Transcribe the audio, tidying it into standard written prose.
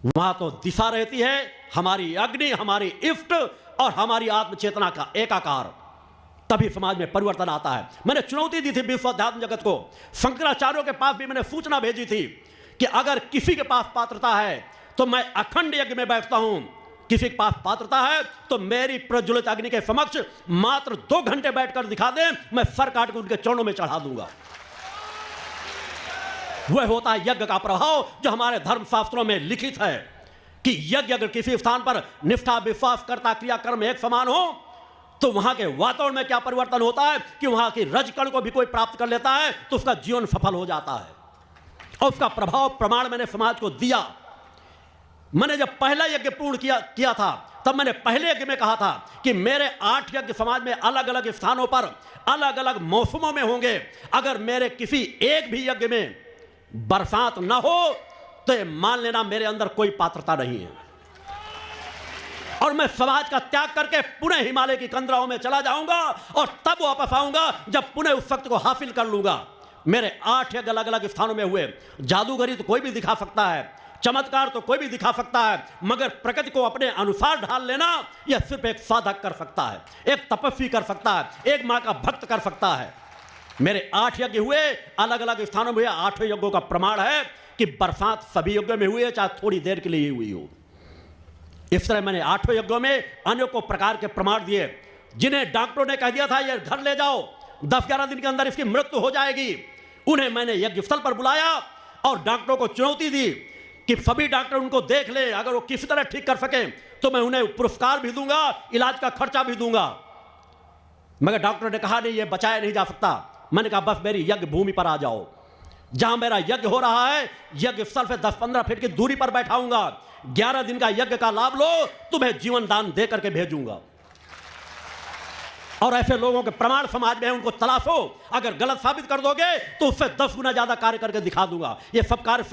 वहां तो दिशा रहती है, हमारी अग्नि, हमारी इफ्ट और हमारी आत्मचेतना का एकाकार। तभी समाज में परिवर्तन आता है। मैंने चुनौती दी थी विश्व अध्यात्म जगत को। शंकराचार्यों के पास भी मैंने सूचना भेजी थी कि अगर किसी के पास पात्रता है तो मैं अखंड यज्ञ में बैठता हूं। किसी के पास पात्रता है तो मेरी प्रज्वलित अग्नि के समक्ष मात्र 2 घंटे बैठकर दिखा दे, मैं सर काट कर उनके चरणों में चढ़ा दूंगा। वह होता है यज्ञ का प्रभाव, जो हमारे धर्म शास्त्रों में लिखित है कि यज्ञ अगर किसी स्थान पर निष्ठा, विश्वास, कर्ता, क्रियाकर्म एक समान हो तो वहां के वातावरण में क्या परिवर्तन होता है कि वहां की रजकण को भी कोई प्राप्त कर लेता है तो उसका जीवन सफल हो जाता है। और उसका प्रभाव प्रमाण मैंने समाज को दिया। मैंने जब पहला यज्ञ पूर्ण किया था तब मैंने पहले यज्ञ में कहा था कि मेरे 8 यज्ञ समाज में अलग अलग स्थानों पर अलग अलग मौसमों में होंगे। अगर मेरे किसी एक भी यज्ञ में बरसात ना हो तो ये मान लेना मेरे अंदर कोई पात्रता नहीं है और मैं समाज का त्याग करके पुनः हिमालय की कंदराओं में चला जाऊंगा और तब वापस आऊंगा जब पुनः उस शक्ति को हासिल कर लूंगा। मेरे 8 यज्ञ अलग अलग स्थानों में हुए। जादूगरी तो कोई भी दिखा सकता है, चमत्कार तो कोई भी दिखा सकता है, मगर प्रकृति को अपने अनुसार ढाल लेना यह सिर्फ एक साधक कर सकता है, एक तपस्वी कर सकता है, एक मां का भक्त कर सकता है। मेरे 8 यज्ञ हुए, अलग अलग स्थानों में हुए। 8 यज्ञों का प्रमाण है कि बरसात सभी यज्ञों में हुई है, चाहे थोड़ी देर के लिए ही हुई हो। इस तरह मैंने 8 यज्ञों में अनेकों प्रकार के प्रमाण दिए। जिन्हें डॉक्टरों ने कह दिया था ये घर ले जाओ, 10-11 दिन के अंदर इसकी मृत्यु हो जाएगी, उन्हें मैंने यज्ञ स्थल पर बुलाया और डॉक्टरों को चुनौती दी कि सभी डॉक्टर उनको देख ले, अगर वो किसी तरह ठीक कर सके तो मैं उन्हें पुरस्कार भी दूंगा, इलाज का खर्चा भी दूंगा। मगर डॉक्टर ने कहा नहीं, ये बचाया नहीं जा सकता। मैंने कहा बस मेरी यज्ञ भूमि पर आ जाओ, जहां मेरा यज्ञ हो रहा है यज्ञ स्थल से 10-15 फीट की दूरी पर बैठाऊंगा। 11 दिन का यज्ञ का लाभ लो, तुम्हें जीवन दान दे करके भेजूंगा। और ऐसे लोगों के प्रमाण समाज में है, उनको तलाशो। अगर गलत साबित कर दोगे तो उससे 10 गुना ज्यादा कार्य करके दिखा दूंगा। ये सब कार्य